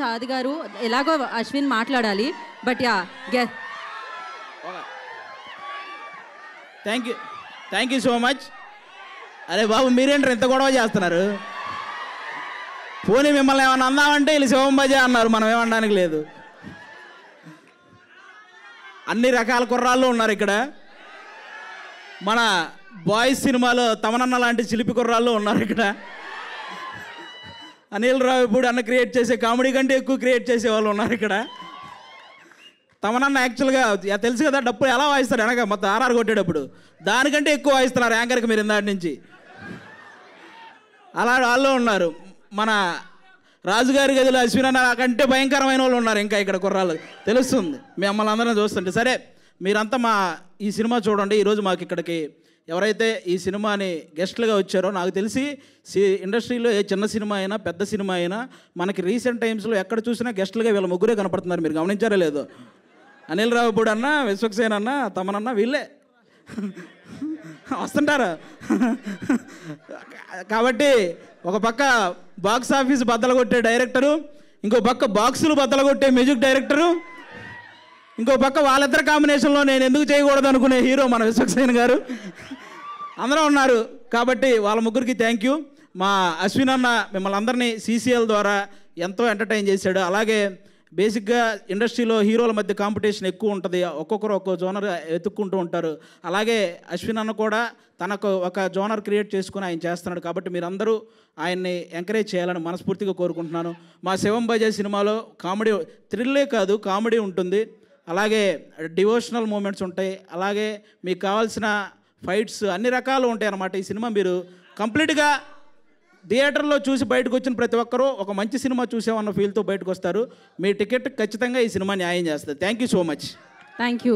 ఆది గారు ఎలాగో అశ్విన్ మాట్లాడాలి but yeah thank you so much. అరే బాబు మీరేంటారు ఇంత గొడవ చేస్తున్నారు? పోనీ మిమ్మల్ని ఏమన్నా అందామంటే వీళ్ళు శివం బజే అన్నారు, మనం ఏమనడానికి లేదు. అన్ని రకాల కుర్రాళ్ళు ఉన్నారు ఇక్కడ. మన బాయ్స్ సినిమాలో తమనన్న లాంటి చిలిపి కుర్రాళ్ళు ఉన్నారు ఇక్కడ. అనిల్ రావిపూడి అన్న క్రియేట్ చేసే కామెడీ కంటే ఎక్కువ క్రియేట్ చేసే వాళ్ళు ఉన్నారు ఇక్కడ. తమనన్న యాక్చువల్గా తెలుసు కదా డప్పులు ఎలా వాయిస్తారు వెనక మొత్తం ఆర్ఆర్ కొట్టేటప్పుడు, దానికంటే ఎక్కువ వాయిస్తున్నారు యాంకర్కి మీరు ఇందాటి నుంచి. అలా వాళ్ళు ఉన్నారు. మన రాజుగారి గదిలో అశ్విన్ అన్న కంటే భయంకరమైన వాళ్ళు ఉన్నారు ఇంకా ఇక్కడ కుర్రాళ్ళు, తెలుస్తుంది మిమ్మల్ని అందరం చూస్తుంటే. సరే మీరంతా మా ఈ సినిమా చూడండి. ఈరోజు మాకు ఇక్కడికి ఎవరైతే ఈ సినిమాని గెస్ట్లుగా వచ్చారో, నాకు తెలిసి ఇండస్ట్రీలో ఏ చిన్న సినిమా అయినా పెద్ద సినిమా అయినా మనకి రీసెంట్ టైమ్స్లో ఎక్కడ చూసినా గెస్ట్లుగా వీళ్ళ ముగ్గురే కనపడుతున్నారు. మీరు గమనించారో లేదో? అనిల్ రావిపూడి అన్న, విశ్వక్సేన్ అన్న, తమనన్న వీళ్ళే వస్తుంటారు. కాబట్టి ఒక పక్క బాక్స్ ఆఫీస్ బద్దలు కొట్టే డైరెక్టరు, ఇంకో పక్క బాక్సులు బద్దలు కొట్టే మ్యూజిక్ డైరెక్టరు, ఇంకో పక్క వాళ్ళిద్దరు కాంబినేషన్లో నేను ఎందుకు చేయకూడదు అనుకునే హీరో మన విశ్వక్సేన్ గారు అందరూ ఉన్నారు. కాబట్టి వాళ్ళ ముగ్గురికి థ్యాంక్ యూ. మా అశ్విన్ అన్న మిమ్మల్ని అందరినీ సీసీఎల్ ద్వారా ఎంతో ఎంటర్టైన్ చేశాడు. అలాగే బేసిక్గా ఇండస్ట్రీలో హీరోల మధ్య కాంపిటీషన్ ఎక్కువ ఉంటుంది, ఒక్కొక్కరు ఒక్కో జోనర్ వెతుక్కుంటూ ఉంటారు. అలాగే అశ్విన్ అన్న కూడా తనకు ఒక జోనర్ క్రియేట్ చేసుకుని ఆయన చేస్తున్నాడు. కాబట్టి మీరందరూ ఆయన్ని ఎంకరేజ్ చేయాలని మనస్ఫూర్తిగా కోరుకుంటున్నాను. మా శివం బజే సినిమాలో కామెడీ థ్రిల్లే కాదు కామెడీ ఉంటుంది, అలాగే డివోషనల్ మూమెంట్స్ ఉంటాయి, అలాగే మీకు కావాల్సిన ఫైట్స్ అన్ని రకాలు ఉంటాయి అన్నమాట. ఈ సినిమా మీరు కంప్లీట్గా థియేటర్లో చూసి బయటకు వచ్చిన ప్రతి ఒక్కరూ ఒక మంచి సినిమా చూసామన్న ఫీల్తో బయటకు వస్తారు. మీ టికెట్ ఖచ్చితంగా ఈ సినిమా న్యాయం చేస్తుంది. Thank you so much. Thank you.